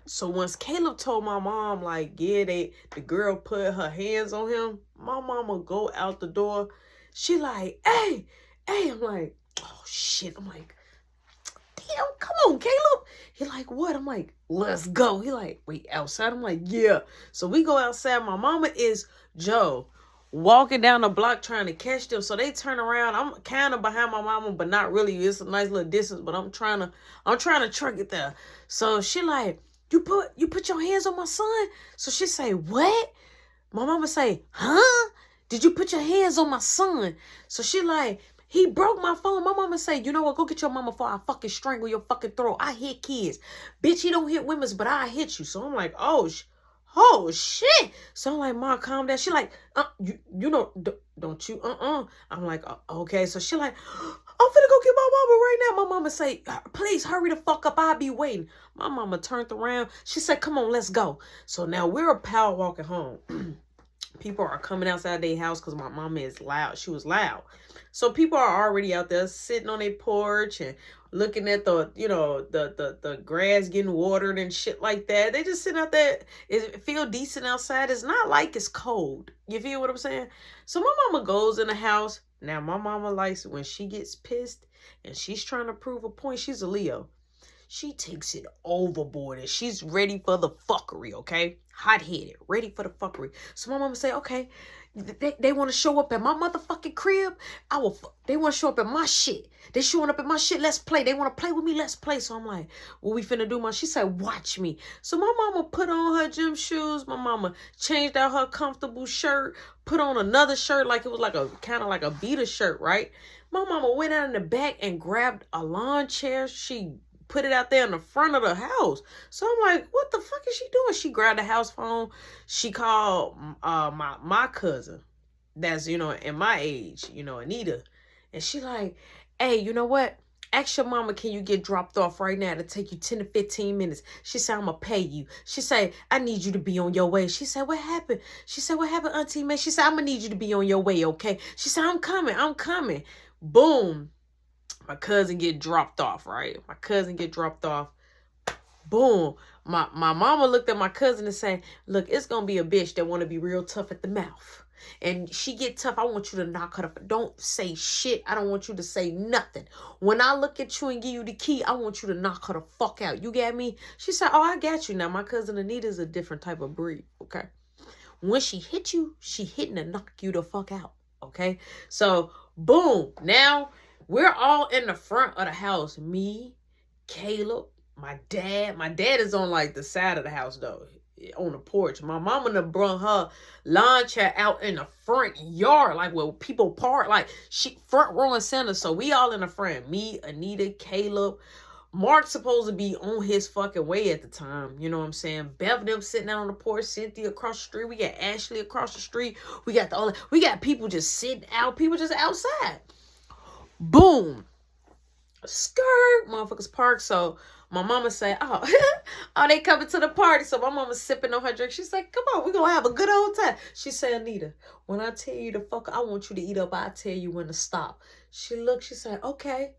So once Caleb told my mom, like, yeah, the girl put her hands on him, my mama go out the door. She like, hey, I'm like, oh shit. I'm like, damn, come on, Caleb. He like, what? I'm like, let's go. He like, wait, outside? I'm like, yeah. So we go outside. My mama is Joe walking down the block trying to catch them. So they turn around. I'm kind of behind my mama, but not really. It's a nice little distance, but I'm trying to truck it there. So she like, you put your hands on my son? So she say, what? My mama say, huh? Did you put your hands on my son? So she like, he broke my phone. My mama say, you know what? Go get your mama before I fucking strangle your fucking throat. I hit kids. Bitch, he don't hit women's, but I hit you. So I'm like, oh shit. So I'm like, Mom, calm down. She like, you know, don't you, I'm like, okay. So she like, I'm finna go get my mama right now. My mama say, please hurry the fuck up. I'll be waiting. My mama turned around. She said, come on, let's go. So now we're power walking home. People are coming outside their house because my mama is loud. She was loud. So people are already out there sitting on their porch and looking at the grass getting watered and shit like that. They just sitting out there. It feel decent outside. It's not like it's cold. You feel what I'm saying? So my mama goes in the house. Now my mama likes when she gets pissed and she's trying to prove a point. She's a Leo. She takes it overboard and she's ready for the fuckery, okay? Hot-headed, ready for the fuckery. So my mama say, okay, they want to show up at my motherfucking crib. They want to show up at my shit. They showing up at my shit. Let's play. They want to play with me. Let's play. So I'm like, what we finna do, Mom? She said, watch me. So my mama put on her gym shoes. My mama changed out her comfortable shirt, put on another shirt like it was like a kind of like a beater shirt, right? My mama went out in the back and grabbed a lawn chair. She put it out there in the front of the house. So I'm like, what the fuck is she doing? She grabbed the house phone. She called my cousin that's, in my age, Anita. And she like, hey, you know what? Ask your mama, can you get dropped off right now? It'll take you 10 to 15 minutes. She said, I'm going to pay you. She said, I need you to be on your way. She said, what happened? She said, what happened, Auntie May? She said, I'm going to need you to be on your way, okay? She said, I'm coming. Boom. My cousin get dropped off, right? My cousin get dropped off. Boom. My mama looked at my cousin and said, look, it's going to be a bitch that want to be real tough at the mouth. And she get tough. I want you to knock her up. Don't say shit. I don't want you to say nothing. When I look at you and give you the key, I want you to knock her the fuck out. You get me? She said, oh, I got you. Now, my cousin Anita is a different type of breed, okay? When she hit you, she hitting to knock you the fuck out, okay? So, boom. Now, we're all in the front of the house. Me, Caleb, my dad. My dad is on like the side of the house though, on the porch. My mama done brought her lawn chair out in the front yard, like where people park, like she front row and center. So we all in the front. Me, Anita, Caleb. Mark's supposed to be on his fucking way at the time. You know what I'm saying? Bev them sitting out on the porch. Cynthia across the street. We got Ashley across the street. We got people just sitting out. People just outside. Boom. Skirt. Motherfuckers park. So my mama say, oh, they coming to the party. So my mama sipping on her drink. She said, come on, we gonna have a good old time. She said, Anita, when I tell you to fuck, I want you to eat up. I tell you when to stop. She looked, she said, okay.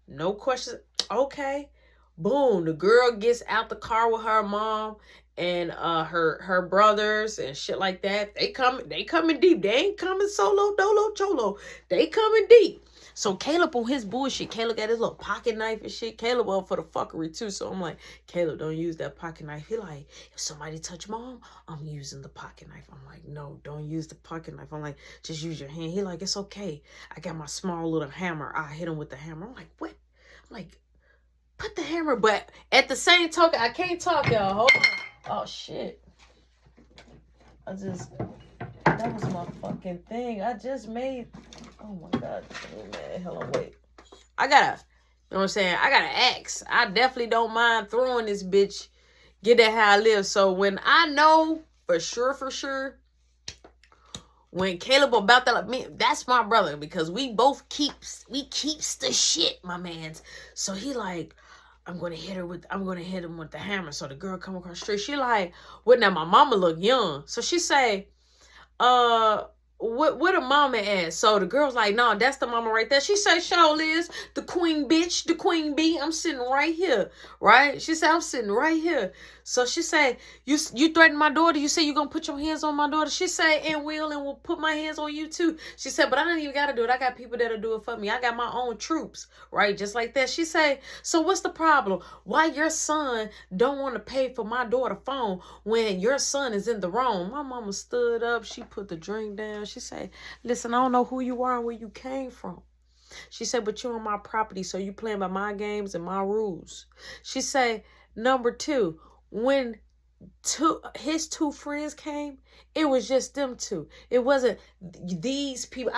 No questions. Okay. Boom. The girl gets out the car with her mom and her brothers and shit like that. They coming deep. They ain't coming solo, dolo, cholo. They coming deep. So Caleb on his bullshit. Caleb got his little pocket knife and shit. Caleb up for the fuckery too. So I'm like, Caleb, don't use that pocket knife. He like, if somebody touch mom, I'm using the pocket knife. I'm like, no, don't use the pocket knife. I'm like, just use your hand. He like, it's okay. I got my small little hammer. I hit him with the hammer. I'm like, what? I'm like, put the hammer. But at the same token, I can't talk, y'all. Hold on. Oh, shit. That was my fucking thing. I just made, oh my God. Man, hold on, wait. You know what I'm saying? I gotta ask. I definitely don't mind throwing this bitch. Get that how I live. So when I know for sure, when Caleb about that, like me, that's my brother because we both keeps the shit, my mans. So he like, I'm gonna hit him with the hammer. So the girl come across the street. She like, what now? My mama look young. So she say, what a mama at? So the girl's like, no, that's the mama right there. She say, show Liz, the queen bitch, the queen bee. I'm sitting right here, right? She said, I'm sitting right here. So she say, you threatened my daughter. You say you're going to put your hands on my daughter. She say, and will put my hands on you too. She said, but I don't even got to do it. I got people that'll do it for me. I got my own troops, right? Just like that. She say, so what's the problem? Why your son don't want to pay for my daughter's phone when your son is in the wrong? My mama stood up. She put the drink down. She said, listen, I don't know who you are and where you came from. She said, but you're on my property, so you playing by my games and my rules. She said, number two, when his two friends came, it was just them two. It wasn't these people.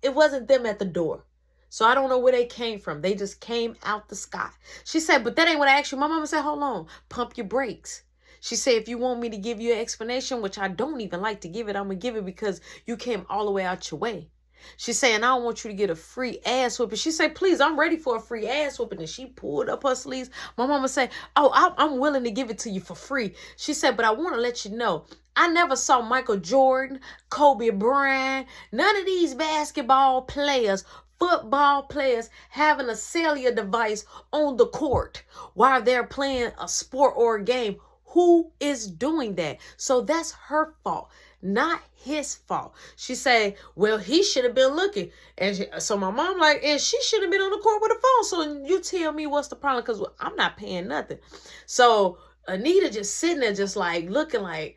It wasn't them at the door. So I don't know where they came from. They just came out the sky. She said, but that ain't what I asked you. My mama said, hold on, pump your brakes. She said, if you want me to give you an explanation, which I don't even like to give it, I'm going to give it because you came all the way out your way. She's saying, I don't want you to get a free ass whooping. She said, please, I'm ready for a free ass whooping. And she pulled up her sleeves. My mama said, oh, I'm willing to give it to you for free. She said, but I want to let you know, I never saw Michael Jordan, Kobe Bryant, none of these basketball players, football players having a cellular device on the court while they're playing a sport or a game. Who is doing that? So that's her fault, not his fault. She said, well, he should have been looking. And so my mom like, and she should have been on the court with a phone. So you tell me what's the problem, because I'm not paying nothing. So Anita just sitting there just like looking like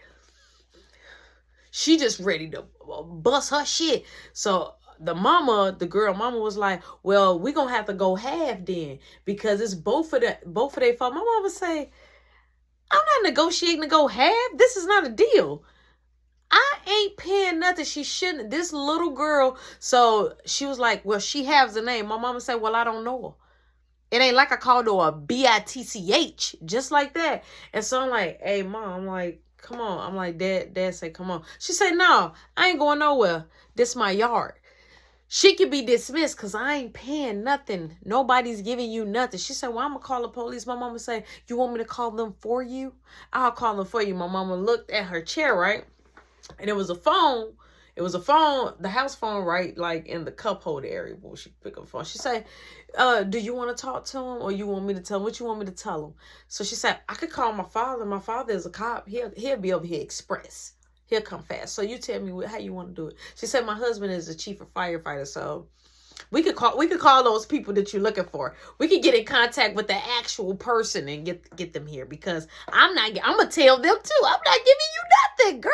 she just ready to bust her shit. So the girl mama was like, well, we gonna have to go half then, because it's both of their fault. My mama say, I'm not negotiating to go half. This is not a deal. I ain't paying nothing. She shouldn't. This little girl. So she was like, well, she has a name. My mama said, well, I don't know her. It ain't like I called her a B-I-T-C-H. Just like that. And so I'm like, hey, mom. I'm like, come on. I'm like, dad said, come on. She said, no, I ain't going nowhere. This my yard. She could be dismissed because I ain't paying nothing. Nobody's giving you nothing. She said, well, I'm going to call the police. My mama said, you want me to call them for you? I'll call them for you. My mama looked at her chair, right? And it was a phone. It was a phone, the house phone, right? Like in the cup holder area where she pick up the phone. She said, do you want to talk to him or you want me to tell him? What you want me to tell him? So she said, I could call my father. My father is a cop. He'll be over here express. He'll come fast. So you tell me how you want to do it. She said, my husband is the chief of firefighter. So we could call those people that you're looking for. We could get in contact with the actual person and get them here, because I'm going to tell them too. I'm not giving you nothing, girl.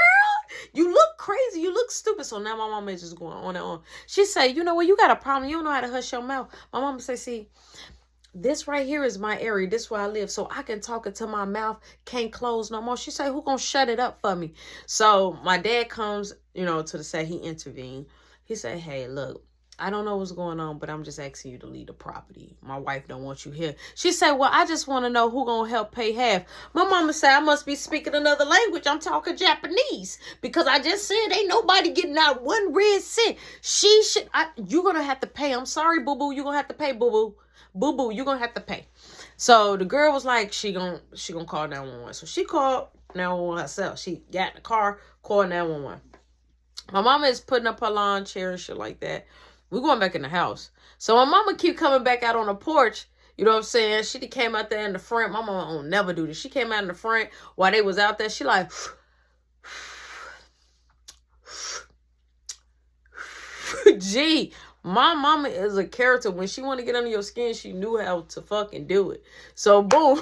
You look crazy. You look stupid. So now my mama is just going on and on. She say, you know what? You got a problem. You don't know how to hush your mouth. My mama say, see, this right here is my area. This is where I live. So I can talk until my mouth can't close no more. She say, who gonna shut it up for me? So my dad comes, to the side. He intervened. He said, hey, look, I don't know what's going on, but I'm just asking you to leave the property. My wife don't want you here. She said, well, I just want to know who gonna help pay half. My mama said, I must be speaking another language. I'm talking Japanese, because I just said ain't nobody getting out 1 red cent. You're gonna have to pay. I'm sorry, boo-boo. You're gonna have to pay, boo-boo. Boo-boo, you're gonna have to pay. So the girl was like, she gonna call 911. So she called 911 herself. She got in the car, called 911. My mama is putting up her lawn chair and shit like that. We're going back in the house. So my mama keep coming back out on the porch. You know what I'm saying? She came out there in the front. My mama don't never do this. She came out in the front while they was out there. She like, gee, my mama is a character. When she want to get under your skin, she knew how to fucking do it. So boom.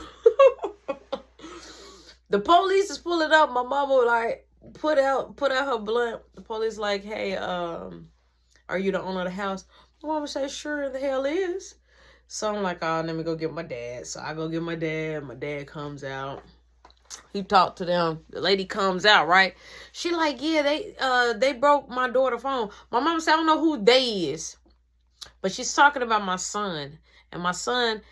The police is pulling up. My mama like put out her blunt. The police like, hey, are you the owner of the house? My mama said, sure the hell is. So I'm like, oh, let me go get my dad. So I go get my dad. My dad comes out. He talked to them. The lady comes out, right? She like, yeah, they broke my daughter's phone. My mama said, I don't know who they is. But she's talking about my son. And my son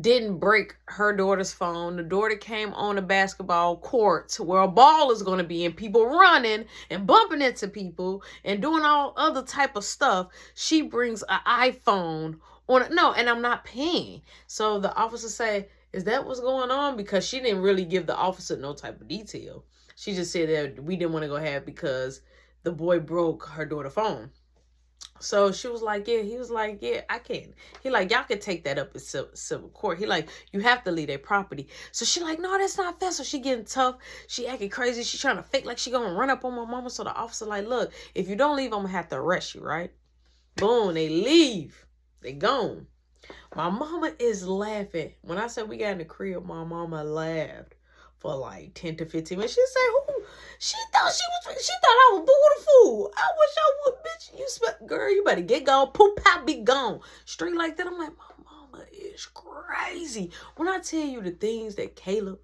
didn't break her daughter's phone. The daughter came on a basketball court where a ball is going to be and people running and bumping into people and doing all other type of stuff. She brings an iPhone and I'm not paying. So the officer say, is that what's going on? Because she didn't really give the officer no type of detail. She just said that we didn't want to go have because the boy broke her daughter's phone. So she was like, yeah. He was like, yeah, I can't. He like, y'all can take that up in civil court. He like, you have to leave their property. So she like, no, that's not fair. So she getting tough. She acting crazy. She trying to fake like she gonna run up on my mama. So the officer like, look, if you don't leave, I'm gonna have to arrest you, right? Boom, they leave. They gone. My mama is laughing. When I said we got in the crib, my mama laughed for like 10 to 15 minutes. She said, who? She thought I was beautiful. I wish I would, bitch. You smell, girl, you better get gone. Poop out, be gone. Straight like that. I'm like, my mama is crazy. When I tell you the things that Caleb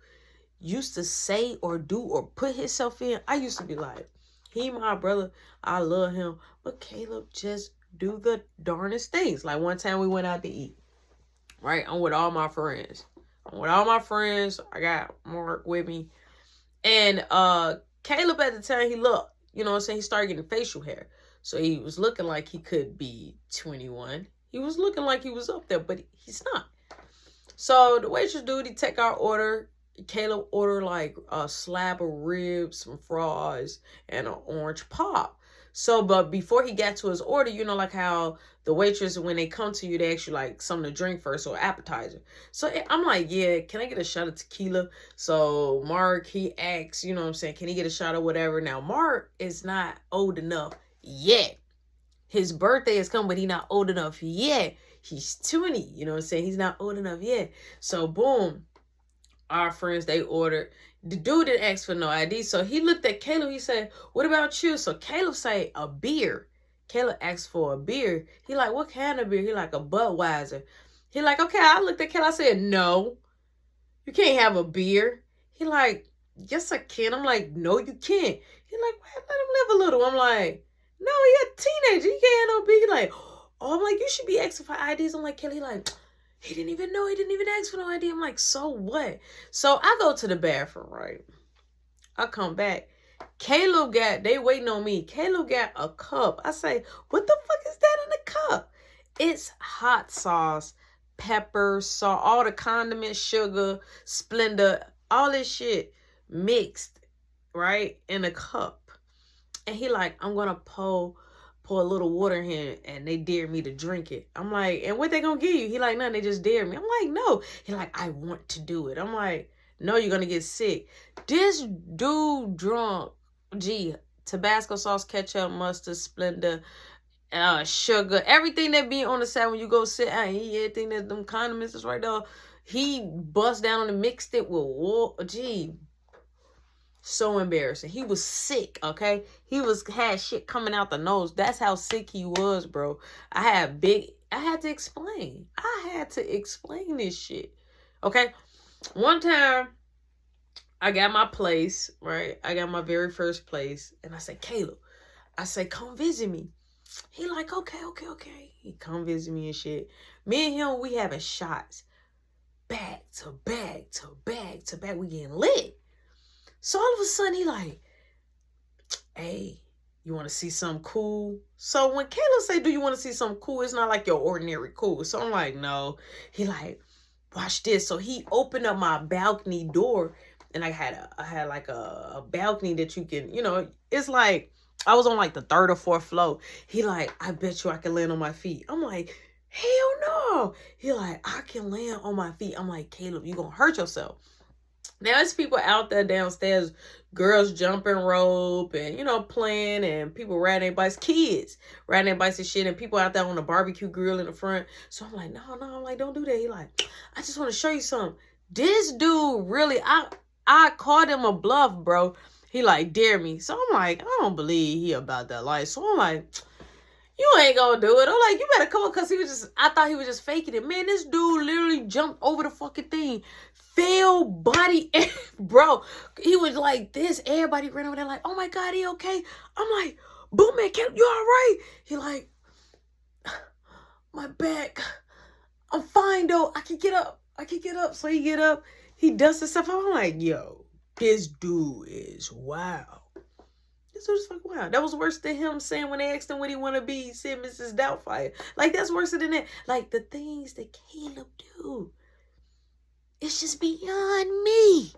used to say or do or put himself in, I used to be like, he my brother. I love him. But Caleb just do the darnest things. Like one time we went out to eat. Right? I'm with all my friends. I got Mark with me. And Caleb at the time, he looked, you know what I'm saying? He started getting facial hair. So he was looking like he could be 21. He was looking like he was up there, but he's not. So the waitress dude, he take our order. Caleb ordered like a slab of ribs, some fries, and an orange pop. So, but before he got to his order, you know, like how the waitress, when they come to you, they ask you like something to drink first or appetizer. So I'm like, yeah, can I get a shot of tequila? So Mark, he asks, you know what I'm saying, can he get a shot of whatever? Now, Mark is not old enough yet. His birthday is coming, but he's not old enough yet. He's 20, you know what I'm saying? He's not old enough yet. So boom, our friends, they ordered. The dude didn't ask for no ID. So he looked at Caleb. He said, what about you? So Caleb say a beer. Caleb asked for a beer. He like, what kind of beer? He like a Budweiser. He like, okay. I looked at Caleb. I said, no, you can't have a beer. He like, yes, I can. I'm like, no, you can't. He like, well, let him live a little. I'm like, no, he a teenager. He can't have no beer. He like, oh, I'm like, you should be asking for IDs. I'm like, Kelly, like, he didn't even know. He didn't even ask for no ID. I'm like, so what? So I go to the bathroom, right? I come back. Caleb they waiting on me. Caleb got a cup. I say, what the fuck is that in the cup? It's hot sauce, pepper, salt, all the condiments, sugar, Splenda, all this shit mixed, right, in a cup. And he like, I'm going to pour a little water in, and they dare me to drink it. I'm like, and what they gonna give you? He like, nothing, they just dare me. I'm like, no. He like, I want to do it. I'm like, no, you're gonna get sick. This dude drunk, Tabasco sauce, ketchup, mustard, Splenda, sugar, everything that be on the side when you go sit and eat, everything that them condiments is right there. He bust down and mixed it with water. So embarrassing. He was sick, okay? He had shit coming out the nose. That's how sick he was, bro. I had to explain. I had to explain this shit. Okay? One time, I got my place, right? I got my very first place. And I said, Caleb, I said, come visit me. He like, okay. He come visit me and shit. Me and him, we having shots. Back to back to back to back. We getting lit. So all of a sudden, he like, hey, you want to see something cool? So when Caleb say, do you want to see something cool? It's not like your ordinary cool. So I'm like, no. He like, watch this. So he opened up my balcony door, and I had like a balcony that you can, you know, it's like, I was on like the 3rd or 4th floor. He like, I bet you I can land on my feet. I'm like, hell no. He like, I can land on my feet. I'm like, Caleb, you gonna hurt yourself. Now, there's people out there downstairs, girls jumping rope and, you know, playing, and people riding their bikes, kids riding their bikes and shit, and people out there on the barbecue grill in the front. So I'm like, no, I'm like, don't do that. He like, I just want to show you something. This dude really, I called him a bluff, bro. He like, dare me. So I'm like, I don't believe he about that life. So I'm like, you ain't gonna do it. I'm like, you better come on, because I thought he was just faking it. Man, this dude literally jumped over the fucking thing. Fell body, bro. He was like this. Everybody ran over there like, oh my God, he okay? I'm like, boom, man, you all right? He like, my back. I'm fine though. I can get up. So he get up. He dusts himself. I'm like, yo, this dude is wow. This dude is fucking wow. That was worse than him saying when they asked him what he want to be, he said Mrs. Doubtfire. Like, that's worse than that. Like, the things that Caleb do. It's just beyond me.